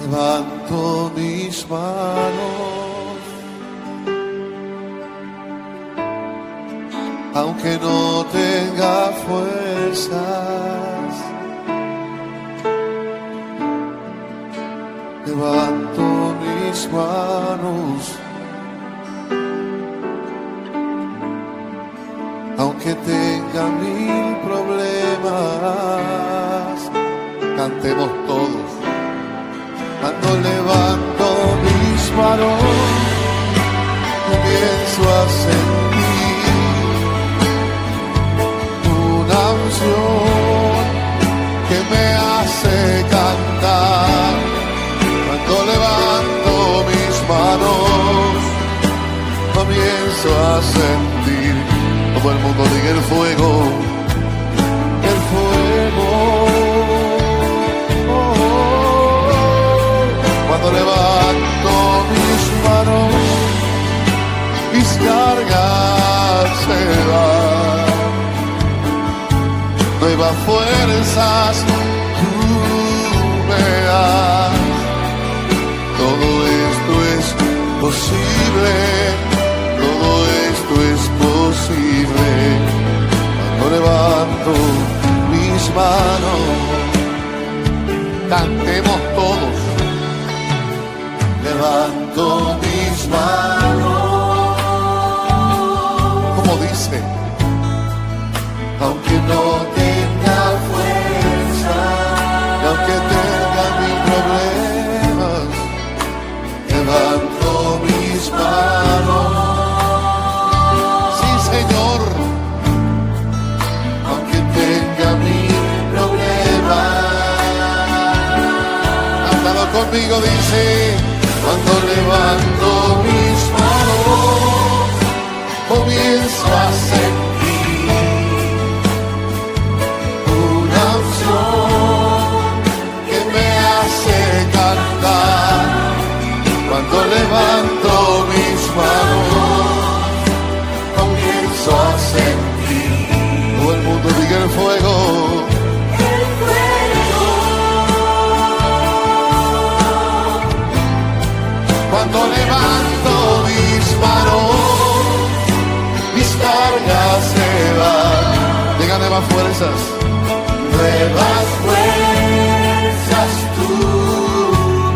Levanto mis manos, aunque no tenga fuerzas. Levanto mis manos, aunque tenga mil problemas. Cantemos todos. Cuando levanto mis manos, comienzo a sentir una unción que me hace cantar. Cuando levanto mis manos, comienzo a sentir, todo el mundo diga el fuego, el fuego. Cuando levanto mis manos, mis cargas se van. Nuevas fuerzas tú me das. Todo esto es posible, todo esto es posible. Cuando levanto mis manos, cantemos todos. Levanto mis manos, como dice, aunque no tenga fuerza, y aunque tenga mil problemas, levanto mis manos. Sí, Señor, aunque tenga mil problemas. Cántalo conmigo, dice. Cuando levanto mis manos, comienzo a sentir una unción que me hace cantar. Cuando levanto mis manos, comienzo a sentir. Todo el mundo diga el fuego. Cuando levanto mis manos, mis cargas se van. Diga nuevas fuerzas. Nuevas fuerzas tú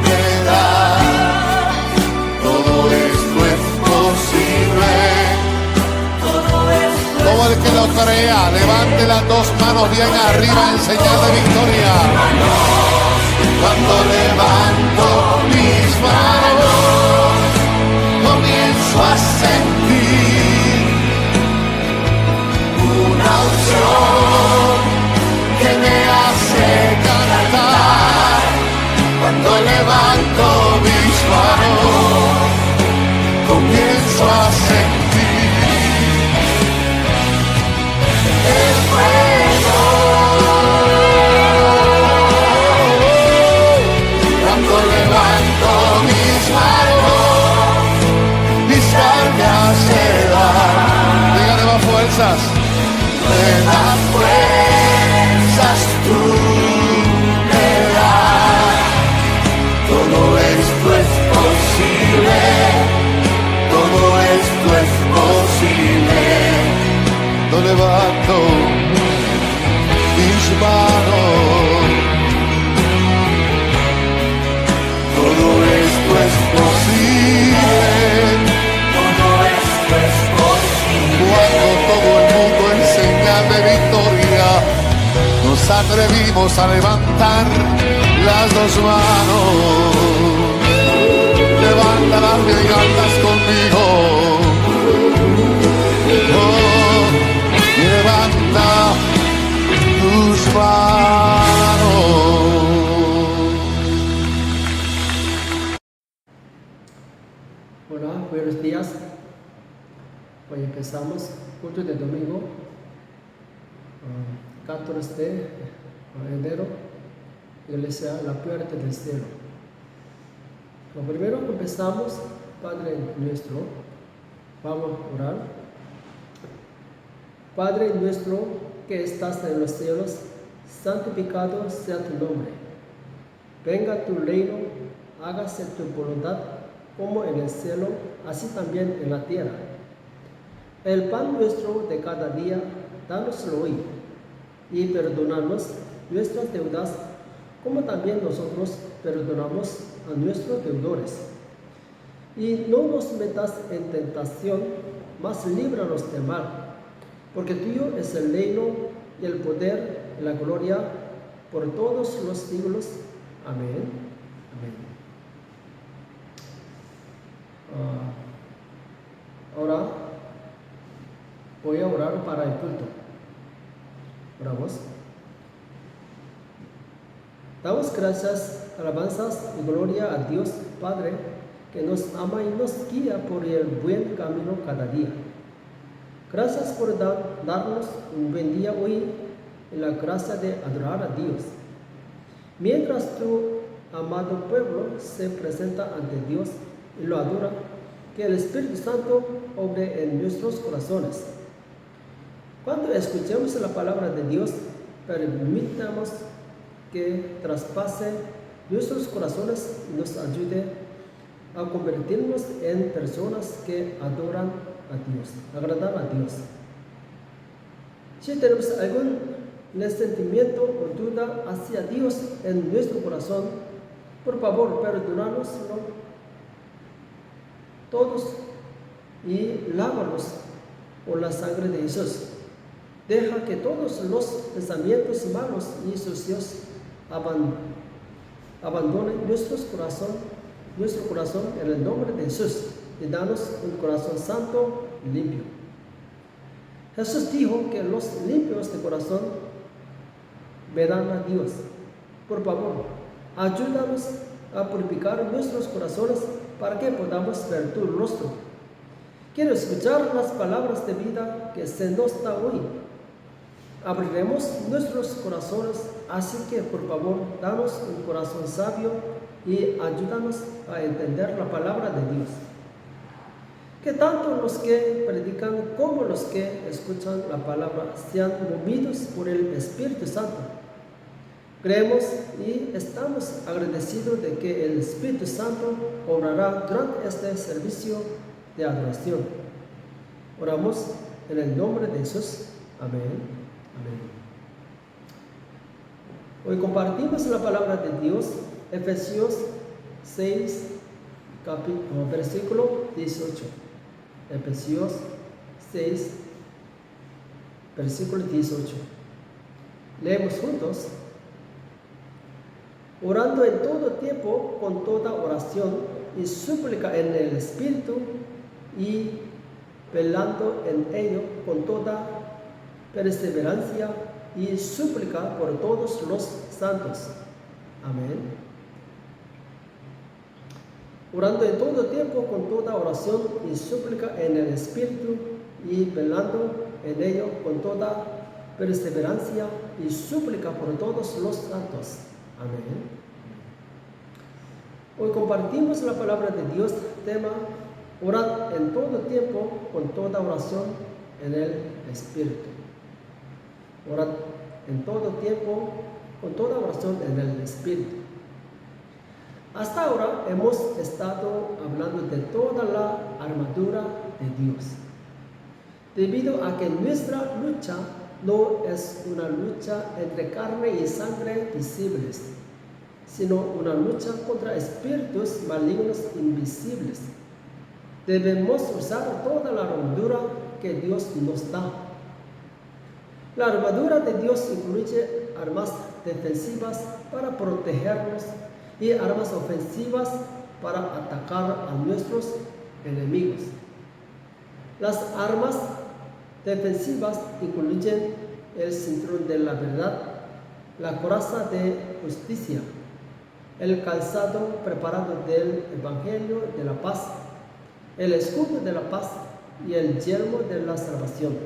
me das. Todo esto es posible. Todo el que lo crea, levante las dos manos bien arriba en señal de victoria. Cuando levanto mis manos, comienzo a sentir una unción que me hace cantar. Cuando levanto mis manos, comienzo a sentir el fuego. Cuando levanto mis manos, mis cargas se dan. Dígale más fuerzas. Nuevas fuerzas tú me das. Todo esto es posible. Todo esto es posible. No levanto mis manos. Todo esto es posible. Todo esto es posible. Cuando todo el mundo en señal de victoria nos atrevimos a levantar las dos manos. Levántalas y cantas conmigo. Oh, levanta tus manos. Hola, buenos días. Hoy empezamos culto de domingo, 14 de enero, iglesia La Puerta del Cielo. Lo primero que empezamos, Padre nuestro, vamos a orar. Padre nuestro que estás en los cielos, santificado sea tu nombre. venga tu reino, hágase tu voluntad como en el cielo, así también en la tierra. El pan nuestro de cada día, dánoslo hoy, y perdonarnos nuestras deudas, como también nosotros perdonamos a nuestros deudores. Y no nos metas en tentación, mas líbranos del mal, porque tuyo es el reino, y el poder, y la gloria, por todos los siglos. Amén. Amén. Ahora voy a orar para el culto. Oramos. Damos gracias, alabanzas y gloria a Dios Padre, que nos ama y nos guía por el buen camino cada día. Gracias por darnos un buen día hoy y la gracia de adorar a Dios. Mientras tu amado pueblo se presenta ante Dios y lo adora, que el Espíritu Santo obre en nuestros corazones. Cuando escuchemos la palabra de Dios, permitamos que traspase nuestros corazones y nos ayude a convertirnos en personas que adoran a Dios, agradan a Dios. Si tenemos algún resentimiento o duda hacia Dios en nuestro corazón, por favor, perdónanoslo todos y lávanos por la sangre de Jesús. Deja que todos los pensamientos malos y sucios abandonen nuestro corazón en el nombre de Jesús, y danos un corazón santo y limpio. Jesús dijo que los limpios de corazón verán a Dios. Por favor, ayúdanos a purificar nuestros corazones para que podamos ver tu rostro. Quiero escuchar las palabras de vida que se nos da hoy. Abriremos nuestros corazones, así que por favor, danos un corazón sabio y ayúdanos a entender la palabra de Dios. Que tanto los que predican como los que escuchan la palabra sean movidos por el Espíritu Santo. Creemos y estamos agradecidos de que el Espíritu Santo obrará durante este servicio de adoración. Oramos en el nombre de Jesús. Amén. Amén. Hoy compartimos la palabra de Dios, Efesios 6, versículo 18. Efesios 6, versículo 18. Leemos juntos. Orando en todo tiempo con toda oración y súplica en el Espíritu, y velando en ello con toda perseverancia y súplica por todos los santos. Amén. Orando en todo tiempo con toda oración y súplica en el Espíritu, y velando en ello con toda perseverancia y súplica por todos los santos. Amén. Hoy compartimos la palabra de Dios, tema: orad en todo tiempo con toda oración en el Espíritu. Orad en todo tiempo con toda oración en el Espíritu. Hasta ahora hemos estado hablando de toda la armadura de Dios, debido a que nuestra lucha no es una lucha entre carne y sangre visibles, sino una lucha contra espíritus malignos invisibles. Debemos usar toda la armadura que Dios nos da. La armadura de Dios incluye armas defensivas para protegernos y armas ofensivas para atacar a nuestros enemigos. Las armas defensivas incluyen el cinturón de la verdad, la coraza de justicia, el calzado preparado del Evangelio de la paz, el escudo de la paz y el yelmo de la salvación.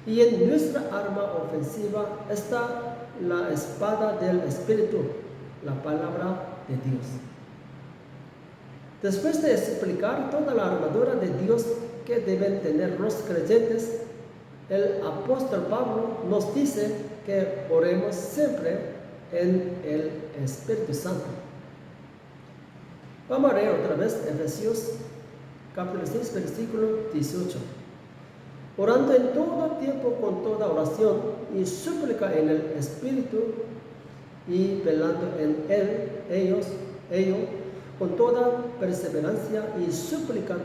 Y en nuestra arma ofensiva está la espada del Espíritu, la palabra de Dios. Después de explicar toda la armadura de Dios que deben tener los creyentes, el apóstol Pablo nos dice que oremos siempre en el Espíritu Santo. Vamos a leer otra vez Efesios capítulo 6, versículo 18. Orando en todo tiempo con toda oración y súplica en el Espíritu y velando en ello con toda perseverancia y súplica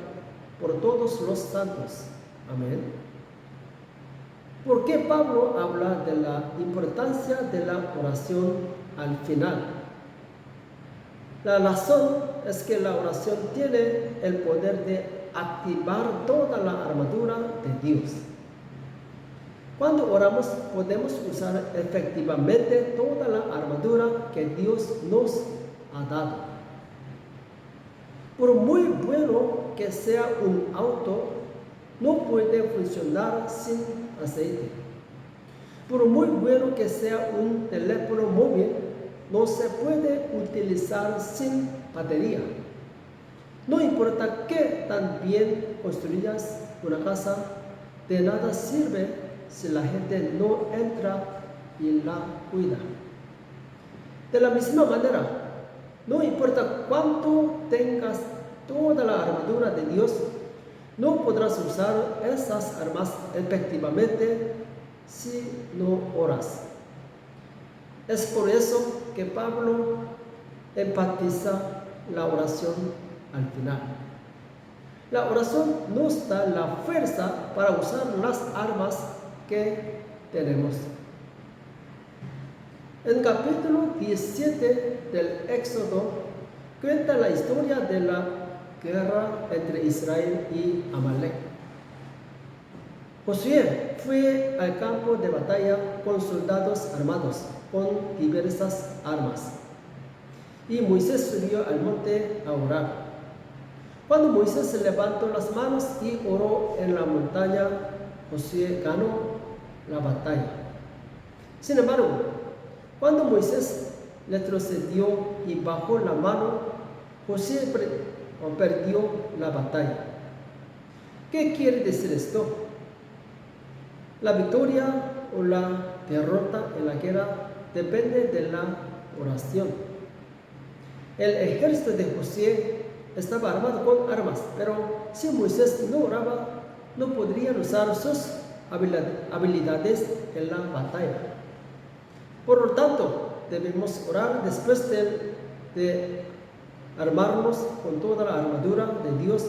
por todos los santos. Amén. ¿Por qué Pablo habla de la importancia de la oración al final? La razón es que la oración tiene el poder de activar toda la armadura de Dios. Cuando oramos podemos usar efectivamente toda la armadura que Dios nos ha dado. Por muy bueno que sea un auto, no puede funcionar sin aceite. Por muy bueno que sea un teléfono móvil, no se puede utilizar sin batería. No importa qué tan bien construyas una casa, de nada sirve si la gente no entra y la cuida. De la misma manera, no importa cuánto tengas toda la armadura de Dios, no podrás usar esas armas efectivamente si no oras. Es por eso que Pablo enfatiza la oración al final. La oración nos da la fuerza para usar las armas que tenemos. En capítulo 17 del Éxodo cuenta la historia de la guerra entre Israel y Amalek. Josué fue al campo de batalla con soldados armados con diversas armas, y Moisés subió al monte a orar. Cuando Moisés se levantó las manos y oró en la montaña, Josué ganó la batalla. Sin embargo, cuando Moisés retrocedió y bajó la mano, Josué perdió la batalla. ¿Qué quiere decir esto? La victoria o la derrota en la guerra depende de la oración. El ejército de Josué estaba armado con armas, pero si Moisés no oraba, no podrían usar sus habilidades en la batalla. Por lo tanto, debemos orar después de armarnos con toda la armadura de Dios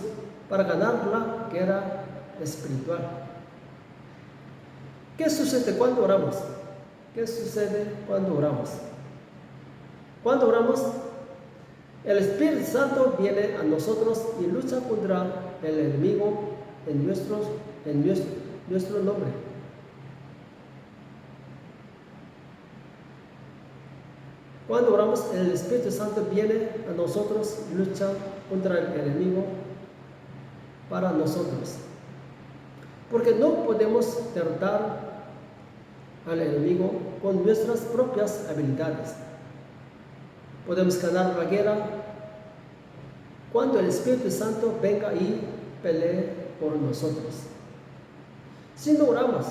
para ganar la guerra espiritual. ¿Qué sucede cuando oramos? ¿Qué sucede cuando oramos? Cuando oramos, el Espíritu Santo viene a nosotros y lucha contra el enemigo en nuestro nombre. Cuando oramos, el Espíritu Santo viene a nosotros y lucha contra el enemigo para nosotros. Porque no podemos derrotar al enemigo con nuestras propias habilidades. Podemos ganar la guerra cuando el Espíritu Santo venga y pelee por nosotros. Si no oramos,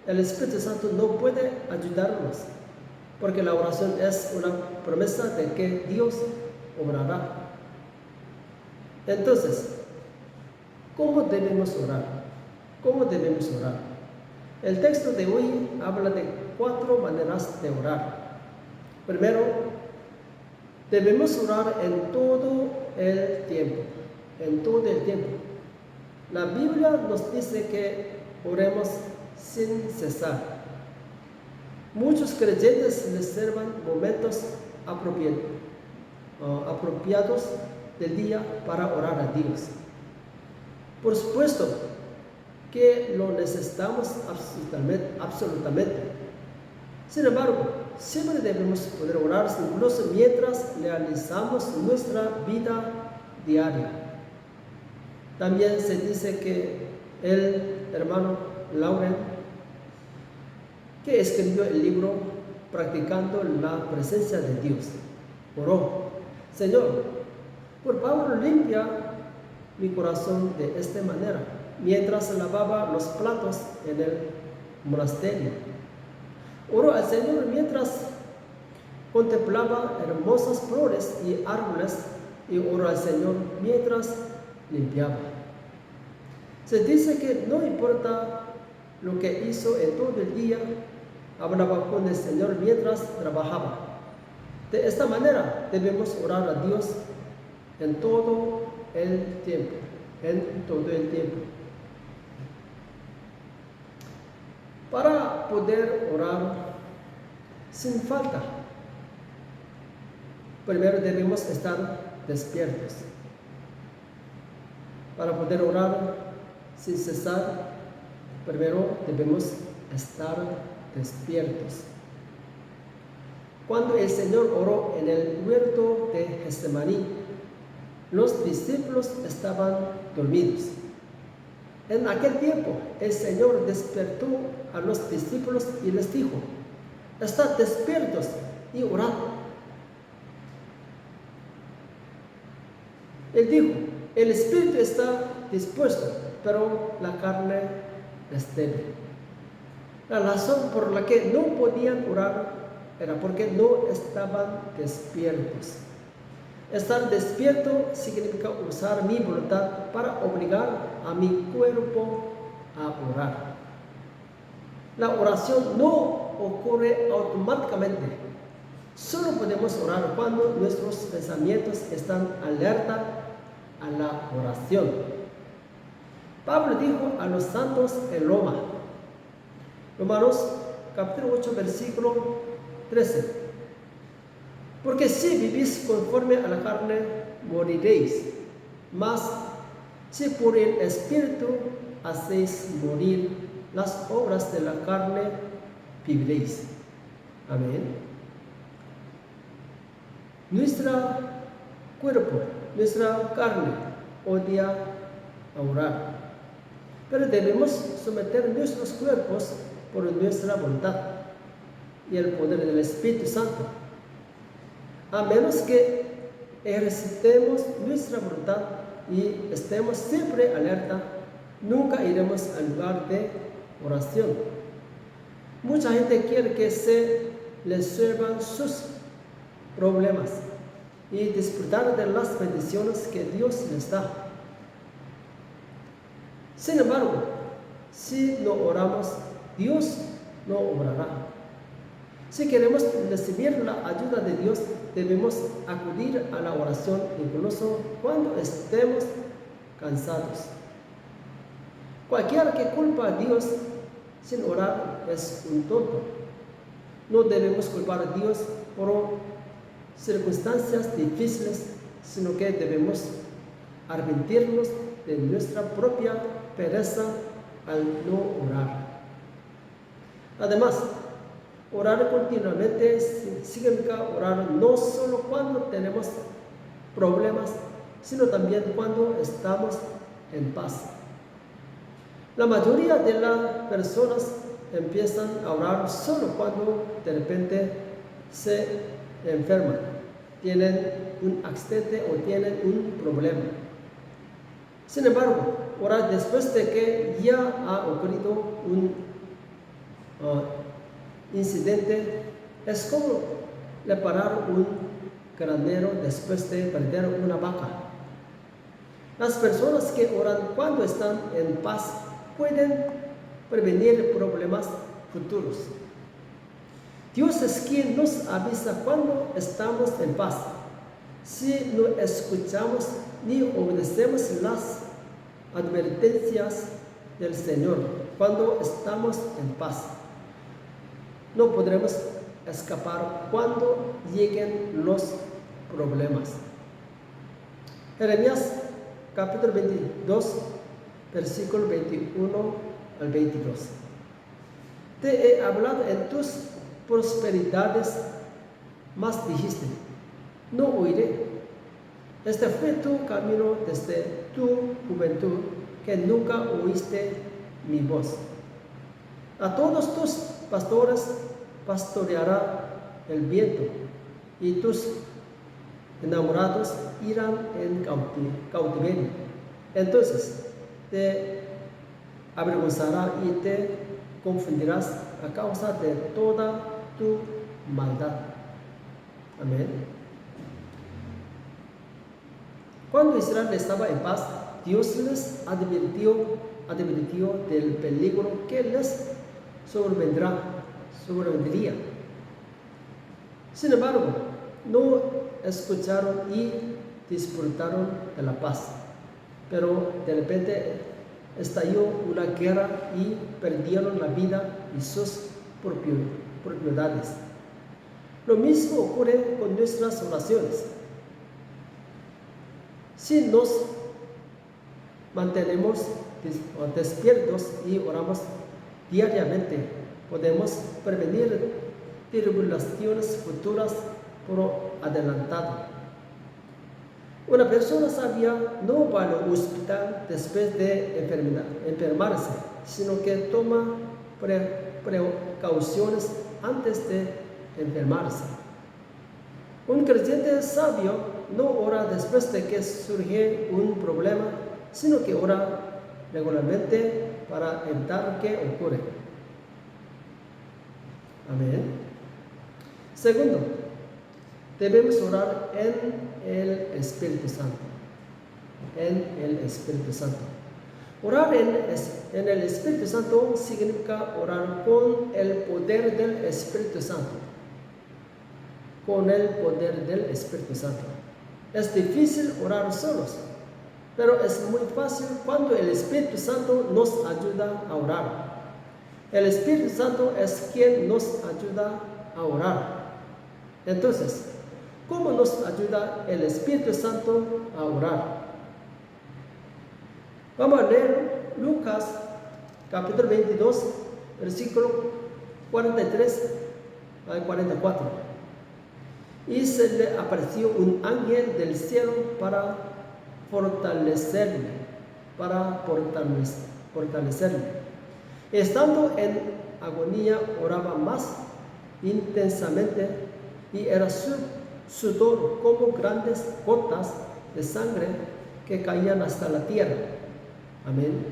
el Espíritu Santo no puede ayudarnos, porque la oración es una promesa de que Dios obrará. Entonces, ¿cómo debemos orar? ¿Cómo debemos orar? El texto de hoy habla de 4 maneras de orar. Primero, debemos orar en todo el tiempo. En todo el tiempo. La Biblia nos dice que oremos sin cesar. Muchos creyentes reservan momentos apropiados del día para orar a Dios. Por supuesto que lo necesitamos absolutamente. Sin embargo, siempre debemos poder orar incluso mientras realizamos nuestra vida diaria. También se dice que el hermano Lauren, que escribió el libro Practicando la Presencia de Dios, oró: Señor, por favor limpia mi corazón de esta manera, mientras lavaba los platos en el monasterio. Oró al Señor mientras contemplaba hermosas flores y árboles y oró al Señor mientras limpiaba. Se dice que no importa lo que hizo en todo el día, hablaba con el Señor mientras trabajaba. De esta manera debemos orar a Dios en todo el tiempo, Para poder orar sin falta, primero debemos estar despiertos. Para poder orar sin cesar, primero debemos estar despiertos. Cuando el Señor oró en el huerto de Getsemaní, los discípulos estaban dormidos. En aquel tiempo, el Señor despertó a los discípulos y les dijo: «Estad despiertos y orad». Él dijo: «El espíritu está dispuesto, pero la carne es débil». La razón por la que no podían orar era porque no estaban despiertos. Estar despierto significa usar mi voluntad para obligar a mi cuerpo a orar. La oración no ocurre automáticamente. Solo podemos orar cuando nuestros pensamientos están alerta a la oración. Pablo dijo a los santos en Roma, Romanos capítulo 8, versículo 13: «Porque si vivís conforme a la carne, moriréis, mas si por el Espíritu hacéis morir las obras de la carne, viviréis». Amén. Nuestro cuerpo, nuestra carne odia a orar, pero debemos someter nuestros cuerpos por nuestra voluntad y el poder del Espíritu Santo. A menos que ejercitemos nuestra voluntad y estemos siempre alerta, nunca iremos al lugar de oración. Mucha gente quiere que se les resuelvan sus problemas y disfrutar de las bendiciones que Dios les da. Sin embargo, si no oramos, Dios no obrará. Si queremos recibir la ayuda de Dios, debemos acudir a la oración incluso cuando estemos cansados. Cualquiera que culpa a Dios sin orar es un tonto. No debemos culpar a Dios por circunstancias difíciles, sino que debemos arrepentirnos de nuestra propia pereza al no orar. Además, orar continuamente significa orar no solo cuando tenemos problemas, sino también cuando estamos en paz. La mayoría de las personas empiezan a orar solo cuando de repente se enferman, tienen un accidente o tienen un problema. Sin embargo, orar después de que ya ha ocurrido un incidente es como reparar un granero después de perder una vaca. Las personas que oran cuando están en paz pueden prevenir problemas futuros. Dios es quien nos avisa cuando estamos en paz. Si no escuchamos ni obedecemos las advertencias del Señor cuando estamos en paz, no podremos escapar cuando lleguen los problemas. Jeremías capítulo 22, versículo 21 al 22. Te he hablado en tus prosperidades, mas dijiste: no oiré. Este fue tu camino desde tu juventud, que nunca oíste mi voz. A todos tus pastores pastoreará el viento, y tus enamorados irán en cautiverio. Entonces te avergonzará y te confundirás a causa de toda tu maldad. Amén. Cuando Israel estaba en paz, Dios les advirtió del peligro que les sobrevendría. Sin embargo, no escucharon y disfrutaron de la paz. Pero de repente estalló una guerra y perdieron la vida y sus propiedades. Lo mismo ocurre con nuestras oraciones. Si nos mantenemos despiertos y oramos diariamente, podemos prevenir tribulaciones futuras por adelantado. Una persona sabia no va al hospital después de enfermarse, sino que toma precauciones antes de enfermarse. Un creyente sabio no ora después de que surge un problema, sino que ora regularmente para evitar que ocurra. Amén. Segundo, debemos orar en el Espíritu Santo. En el Espíritu Santo. Orar en el Espíritu Santo significa orar con el poder del Espíritu Santo. Con el poder del Espíritu Santo. Es difícil orar solos, pero es muy fácil cuando el Espíritu Santo nos ayuda a orar. El Espíritu Santo es quien nos ayuda a orar. Entonces, ¿cómo nos ayuda el Espíritu Santo a orar? Vamos a leer Lucas capítulo 22, versículo 43 al 44. Y se le apareció un ángel del cielo para fortalecerle. Estando en agonía, oraba más intensamente y era su sudor como grandes gotas de sangre que caían hasta la tierra. Amén.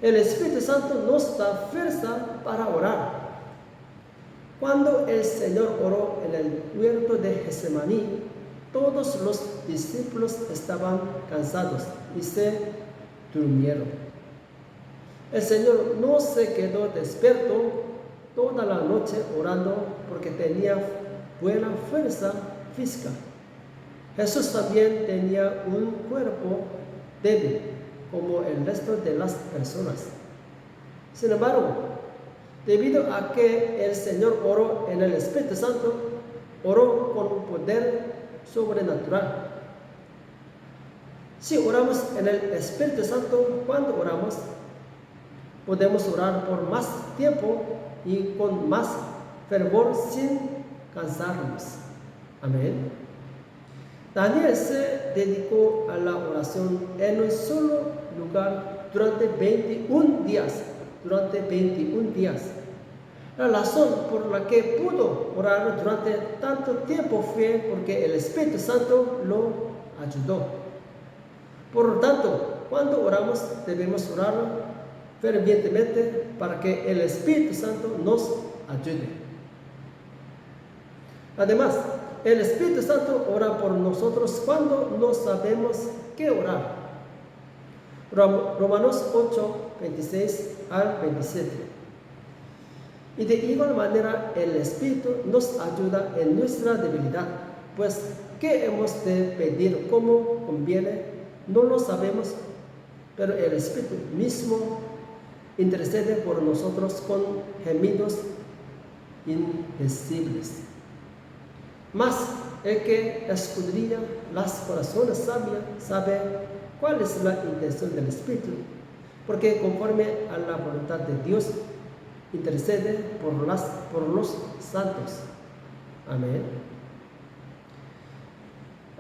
El Espíritu Santo nos da fuerza para orar. Cuando el Señor oró en el huerto de Getsemaní, todos los discípulos estaban cansados y se durmieron. El Señor no se quedó despierto toda la noche orando porque tenía buena fuerza física. Jesús también tenía un cuerpo débil como el resto de las personas. Sin embargo, debido a que el Señor oró en el Espíritu Santo, oró con poder sobrenatural. Si oramos en el Espíritu Santo, cuando oramos, podemos orar por más tiempo y con más fervor sin cansarnos. Amén. Daniel se dedicó a la oración en un solo lugar durante 21 días. La razón por la que pudo orar durante tanto tiempo fue porque el Espíritu Santo lo ayudó. Por lo tanto, cuando oramos debemos orar fervientemente para que el Espíritu Santo nos ayude. Además, el Espíritu Santo ora por nosotros cuando no sabemos qué orar. Romanos 8, 26 al 27. Y de igual manera el Espíritu nos ayuda en nuestra debilidad, pues ¿qué hemos de pedir como conviene? No lo sabemos, pero el Espíritu mismo intercede por nosotros con gemidos indecibles. Mas el que escudriña las corazones sabe cuál es la intención del Espíritu, porque conforme a la voluntad de Dios intercede por los santos. Amén.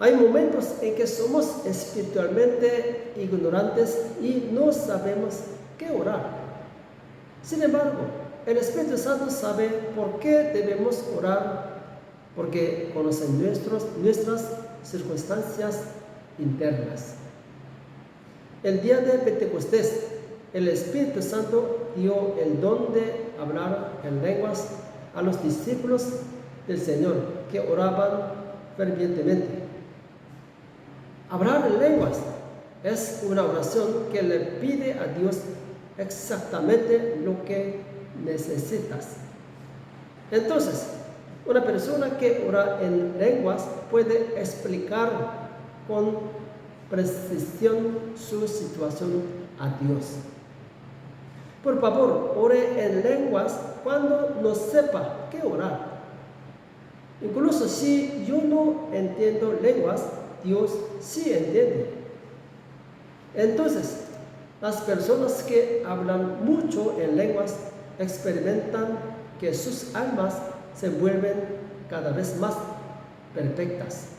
Hay momentos en que somos espiritualmente ignorantes y no sabemos qué orar. Sin embargo, el Espíritu Santo sabe por qué debemos orar, porque conoce nuestras circunstancias internas. El día de Pentecostés, el Espíritu Santo dio el don de hablar en lenguas a los discípulos del Señor. que oraban fervientemente. Hablar en lenguas es una oración que le pide a Dios exactamente lo que necesitas. Entonces, una persona que ora en lenguas puede explicar con precisión su situación a Dios. Por favor, ore en lenguas cuando no sepa qué orar. Incluso si yo no entiendo lenguas, Dios sí entiende. Entonces, las personas que hablan mucho en lenguas experimentan que sus almas se vuelven cada vez más perfectas.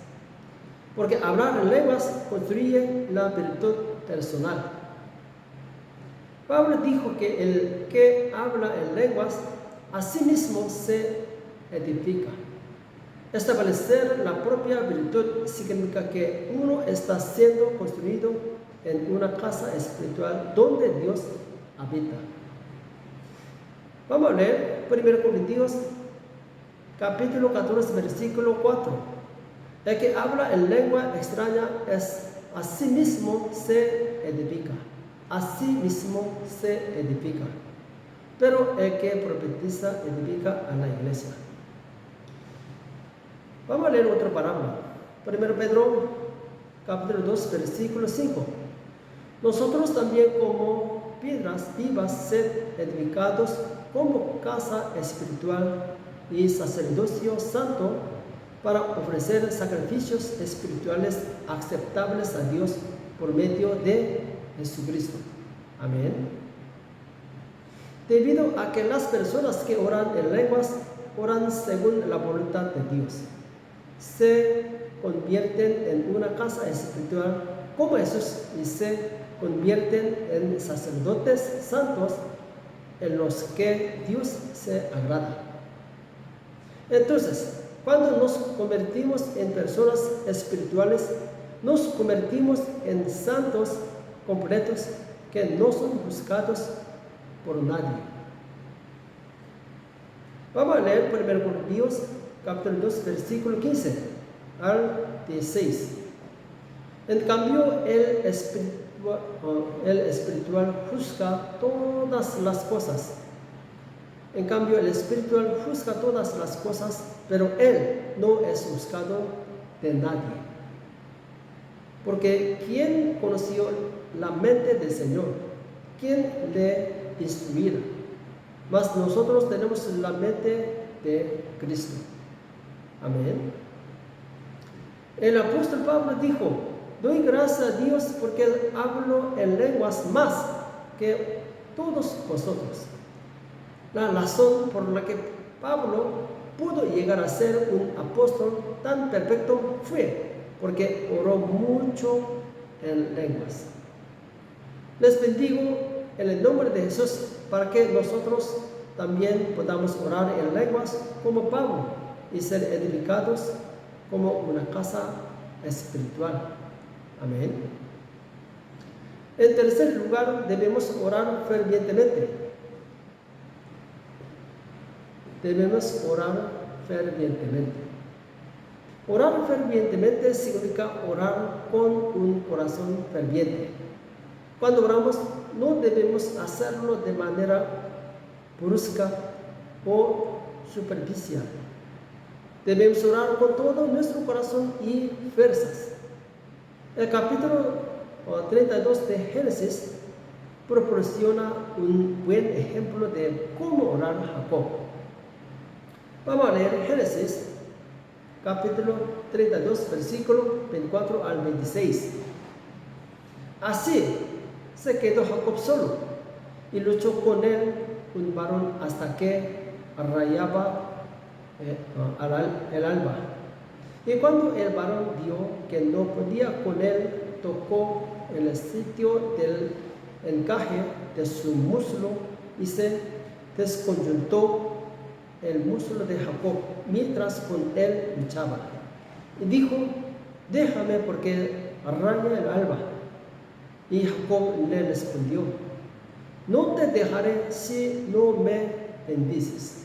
Porque hablar en lenguas construye la virtud personal. Pablo dijo que el que habla en lenguas a sí mismo se edifica. Establecer la propia virtud significa que uno está siendo construido en una casa espiritual donde Dios habita. Vamos a leer 1 Corintios capítulo 14, versículo 4. El que habla en lengua extraña es a sí mismo se edifica. A sí mismo se edifica. Pero el que profetiza edifica a la iglesia. Vamos a leer otra parábola. 1 Pedro capítulo 2, versículo 5. Nosotros también como piedras vivas sed edificados como casa espiritual y sacerdocio santo para ofrecer sacrificios espirituales aceptables a Dios por medio de Jesucristo. Amén. Debido a que las personas que oran en lenguas oran según la voluntad de Dios, se convierten en una casa espiritual como Jesús y se convierten en sacerdotes santos en los que Dios se agrada. Entonces, cuando nos convertimos en personas espirituales, nos convertimos en santos completos que no son buscados por nadie. Vamos a leer 1 Corintios capítulo 2, versículo 15 al 16. En cambio, el espiritual juzga todas las cosas. En cambio, el espiritual juzga todas las cosas, pero él no es juzgado de nadie. Porque ¿quién conoció la mente del Señor? ¿Quién le instruirá? Mas nosotros tenemos la mente de Cristo. Amén. El apóstol Pablo dijo: doy gracias a Dios porque hablo en lenguas más que todos vosotros. La razón por la que Pablo pudo llegar a ser un apóstol tan perfecto fue porque oró mucho en lenguas. Les bendigo en el nombre de Jesús para que nosotros también podamos orar en lenguas como Pablo y ser edificados como una casa espiritual. Amén. En tercer lugar, debemos orar fervientemente. Debemos orar fervientemente. Orar fervientemente significa orar con un corazón ferviente. Cuando oramos, no debemos hacerlo de manera brusca o superficial. Debemos orar con todo nuestro corazón y fuerzas. El capítulo 32 de Génesis proporciona un buen ejemplo de cómo orar Jacob. Vamos a leer Génesis capítulo 32, versículo 24 al 26. Así se quedó Jacob solo y luchó con él un varón hasta que rayaba el alba. Y cuando el varón vio que no podía con él, tocó el sitio del encaje de su muslo y se desconjuntó el muslo de Jacob mientras con él luchaba. Y dijo: déjame porque raya el alba. Y Jacob le respondió: no te dejaré si no me bendices.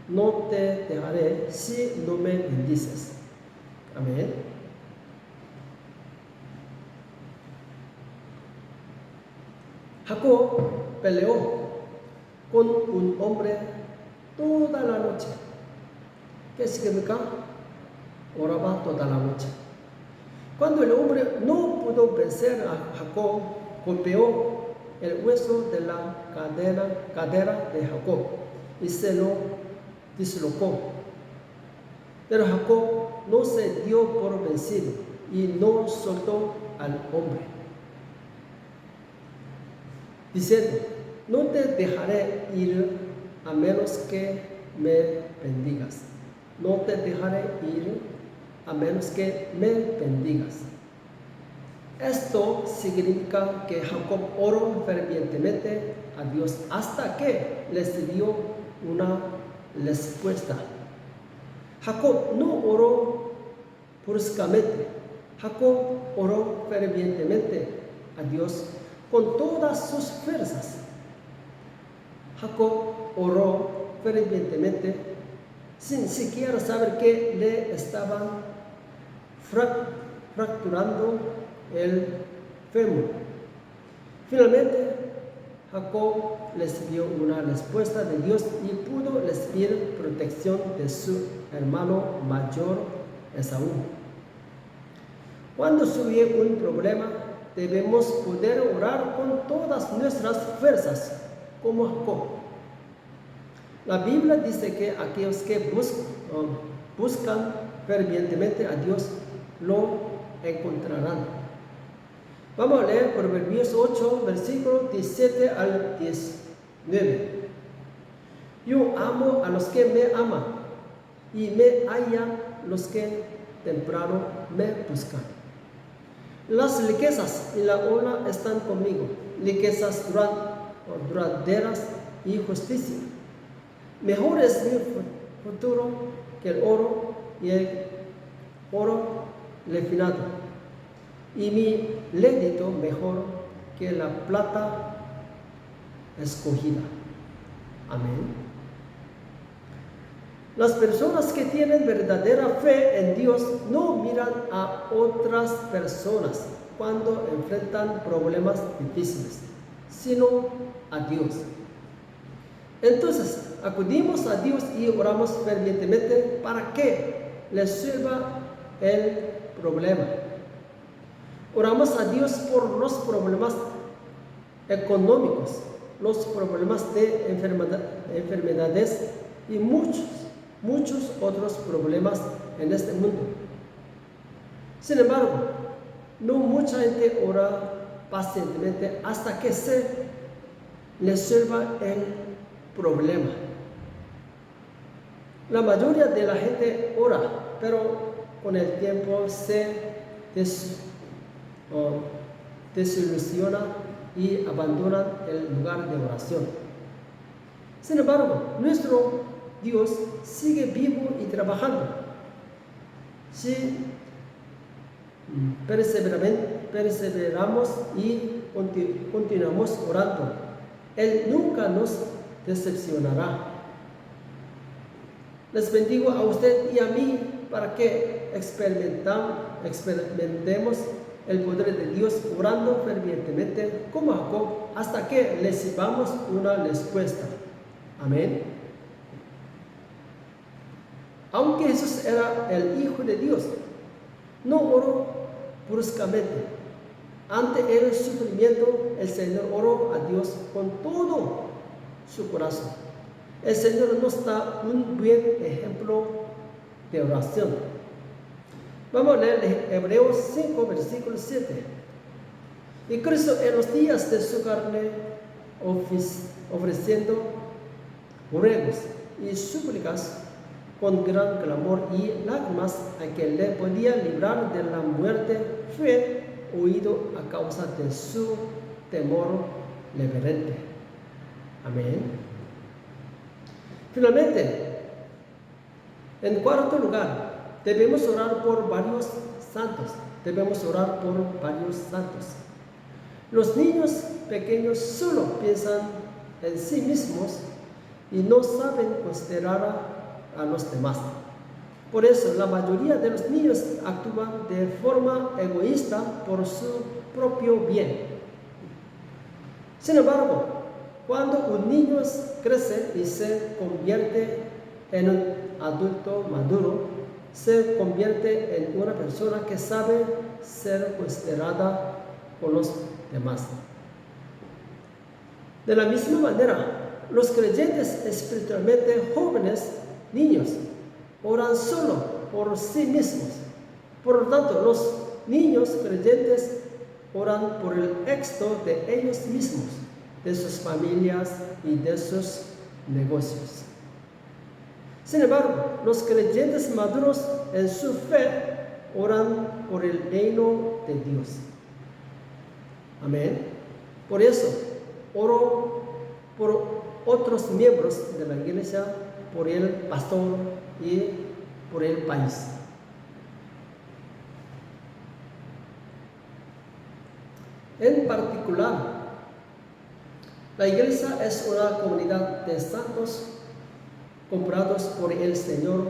no te dejaré si no me bendices. Amén. Jacob peleó con un hombre toda la noche. ¿Qué significa? Oraba toda la noche. Cuando el hombre no pudo vencer a Jacob, golpeó el hueso de la cadera de Jacob y se lo dislocó. Pero Jacob no se dio por vencido y no soltó al hombre, diciendo: no te dejaré ir a menos que me bendigas. No te dejaré ir a menos que me bendigas. Esto significa que Jacob oró fervientemente a Dios hasta que les dio una respuesta. Jacob no oró bruscamente. Jacob oró fervientemente a Dios con todas sus fuerzas. Jacob oró fervientemente sin siquiera saber que le estaban fracturando el fémur. Finalmente, Jacob recibió una respuesta de Dios y pudo recibir protección de su hermano mayor Esaú. Cuando surge un problema, debemos poder orar con todas nuestras fuerzas, como Jacob. La Biblia dice que aquellos que buscan fervientemente a Dios lo encontrarán. Vamos a leer Proverbios 8, versículos 17 al 19. Yo amo a los que me aman y me hallan los que temprano me buscan. Las riquezas y la honra están conmigo, riquezas duraderas y justicia. Mejor es mi futuro que el oro y el oro refinado, y mi rédito mejor que la plata escogida. Amén. Las personas que tienen verdadera fe en Dios no miran a otras personas cuando enfrentan problemas difíciles, sino a Dios. Entonces, acudimos a Dios y oramos fervientemente para que resuelva el problema. Oramos a Dios por los problemas económicos, los problemas de enfermedades y muchos otros problemas en este mundo. Sin embargo, no mucha gente ora pacientemente hasta que se resuelva el problema. La mayoría de la gente ora, pero con el tiempo se desilusiona y abandona el lugar de oración. Sin embargo, nuestro Dios sigue vivo y trabajando. Si perseveramos y continuamos orando, Él nunca nos decepcionará. Les bendigo a usted y a mí para que experimentemos el poder de Dios orando fervientemente como Jacob hasta que recibamos una respuesta. Amén. Aunque Jesús era el Hijo de Dios, no oró bruscamente. Ante el sufrimiento, el Señor oró a Dios con todo su corazón. El Señor nos da un buen ejemplo de oración. Vamos a leer Hebreos 5, versículo 7. Y Cristo en los días de su carne, ofreciendo ruegos y súplicas con gran clamor y lágrimas a que le podía librar de la muerte, fue oído a causa de su temor reverente. Amén. Finalmente, en cuarto lugar, debemos orar por varios santos. Los niños pequeños solo piensan en sí mismos y no saben considerar a los demás. Por eso la mayoría de los niños actúan de forma egoísta por su propio bien. Sin embargo, cuando un niño crece y se convierte en un adulto maduro, se convierte en una persona que sabe ser considerada por los demás. De la misma manera, los creyentes espiritualmente jóvenes, niños, oran solo por sí mismos. Por lo tanto, los niños creyentes oran por el éxito de ellos mismos, de sus familias y de sus negocios. Sin embargo, los creyentes maduros en su fe oran por el reino de Dios. Amén. Por eso, oro por otros miembros de la iglesia, por el pastor y por el país. En particular, la iglesia es una comunidad de santos comprados por el Señor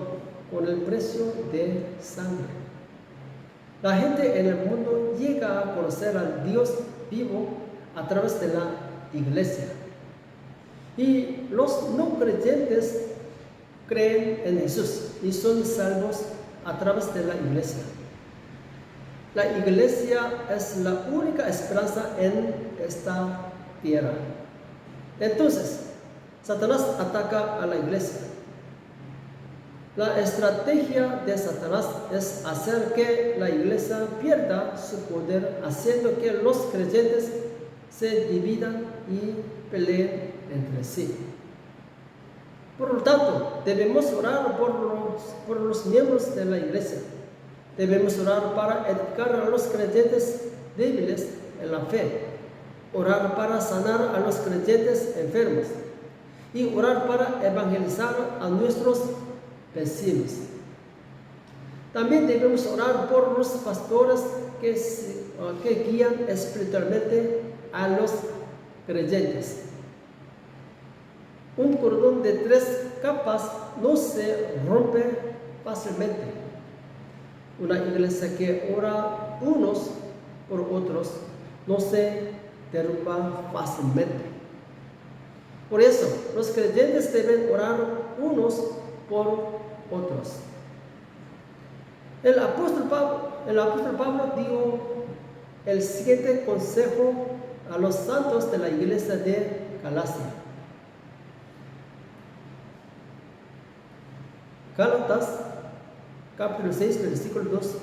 con el precio de sangre. La gente en el mundo llega a conocer al Dios vivo a través de la iglesia. Y los no creyentes creen en Jesús y son salvos a través de la iglesia. La iglesia es la única esperanza en esta tierra. Entonces, Satanás ataca a la iglesia. La estrategia de Satanás es hacer que la iglesia pierda su poder, haciendo que los creyentes se dividan y peleen entre sí. Por lo tanto, debemos orar por los miembros de la iglesia. Debemos orar para educar a los creyentes débiles en la fe, orar para sanar a los creyentes enfermos y orar para evangelizar a nuestros vecinos. También debemos orar por los pastores que guían espiritualmente a los creyentes. Un cordón de 3 capas no se rompe fácilmente. Una iglesia que ora unos por otros no se derrumba fácilmente. Por eso, los creyentes deben orar unos por otros. El apóstol Pablo dio el siguiente consejo a los santos de la iglesia de Galacia. Gálatas, capítulo 6, versículo 2.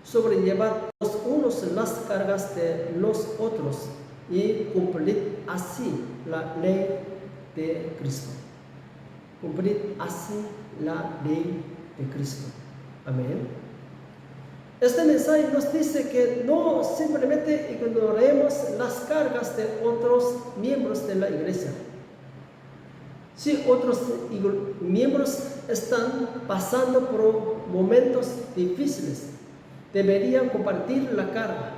Sobrellevad los unos las cargas de los otros y cumplid así la ley de Cristo. Cumplid así la ley de Cristo. Amén. Este mensaje nos dice que no simplemente ignoremos las cargas de otros miembros de la iglesia. Si otros miembros están pasando por momentos difíciles, deberían compartir la carga.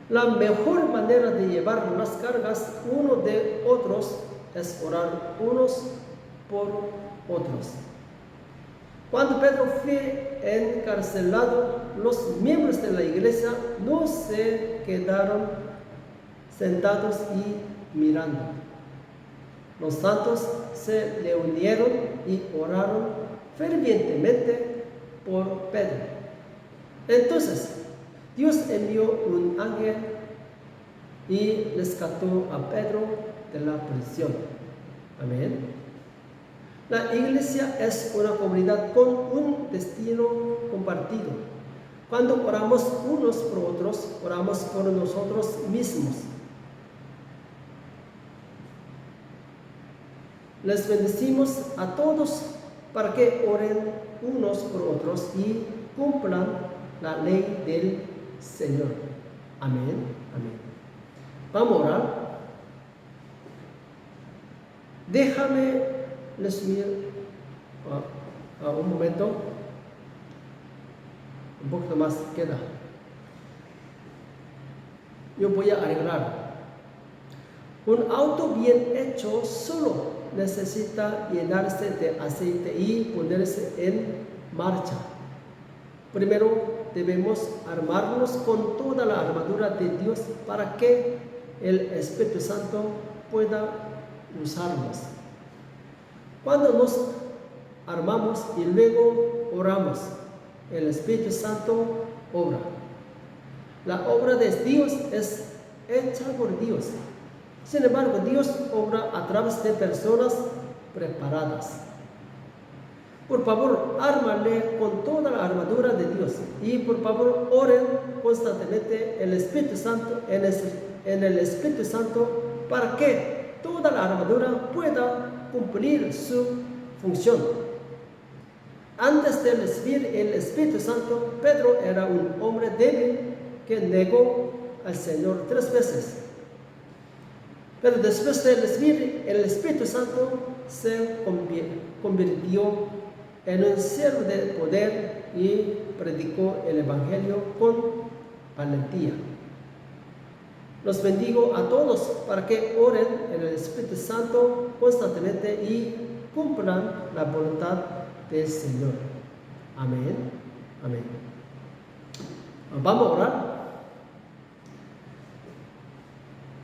La mejor manera de llevar las cargas uno de otros es orar unos por otros. Cuando Pedro fue encarcelado, los miembros de la iglesia no se quedaron sentados y mirando. Los santos se reunieron y oraron fervientemente por Pedro. Entonces, Dios envió un ángel y rescató a Pedro de la prisión. Amén. La iglesia es una comunidad con un destino compartido. Cuando oramos unos por otros, oramos por nosotros mismos. Les bendecimos a todos para que oren unos por otros y cumplan la ley del Señor. Amén. Amén. Vamos a orar. Déjame resumir un momento. Un poquito más queda. Yo voy a arreglar. Un auto bien hecho solo necesita llenarse de aceite y ponerse en marcha. Primero debemos armarnos con toda la armadura de Dios para que el Espíritu Santo pueda usarnos. Cuando nos armamos y luego oramos, el Espíritu Santo obra. La obra de Dios es hecha por Dios. Sin embargo, Dios obra a través de personas preparadas. Por favor, ármale con toda la armadura de Dios y por favor oren constantemente en el Espíritu Santo para que toda la armadura pueda cumplir su función. Antes de recibir el Espíritu Santo, Pedro era un hombre débil que negó al Señor 3 veces. Pero después de recibir el Espíritu Santo, se convirtió en un ser de poder y predicó el Evangelio con valentía. Los bendigo a todos para que oren en el Espíritu Santo constantemente y cumplan la voluntad del Señor. Amén. Amén. Vamos a orar.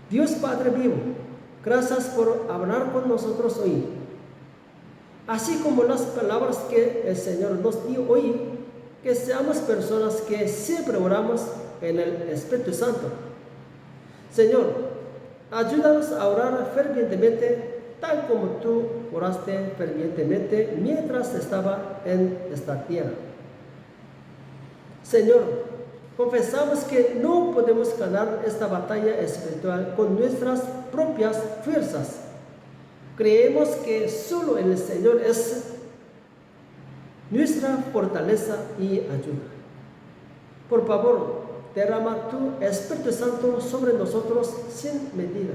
Dios Padre vivo, gracias por hablar con nosotros hoy. Así como las palabras que el Señor nos dio hoy, que seamos personas que siempre oramos en el Espíritu Santo. Señor, ayúdanos a orar fervientemente, tal como tú oraste fervientemente mientras estaba en esta tierra. Señor, confesamos que no podemos ganar esta batalla espiritual con nuestras propias fuerzas. Creemos que solo el Señor es nuestra fortaleza y ayuda. Por favor, derrama tu Espíritu Santo sobre nosotros sin medida.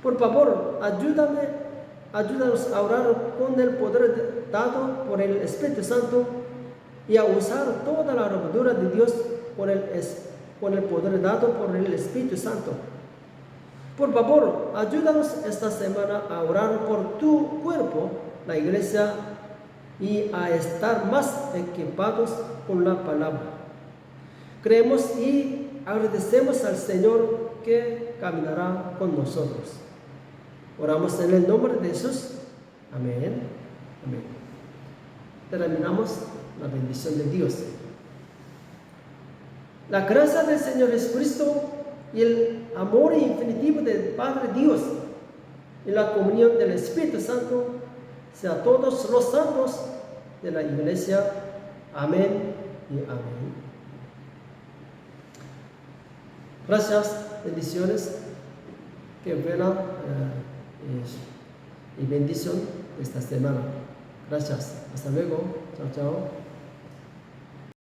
Por favor, ayúdanos a orar con el poder dado por el Espíritu Santo y a usar toda la armadura de Dios con el poder dado por el Espíritu Santo. Por favor, ayúdanos esta semana a orar por tu cuerpo, la iglesia, y a estar más equipados con la palabra. Creemos y agradecemos al Señor que caminará con nosotros. Oramos en el nombre de Jesús. Amén. Amén. Terminamos la bendición de Dios. La gracia del Señor Jesucristo y el amor infinitivo del Padre Dios y la comunión del Espíritu Santo sea a todos los santos de la iglesia. Amén y amén. Gracias, bendiciones, que buena y bendición esta semana. Gracias, hasta luego, chao, chao.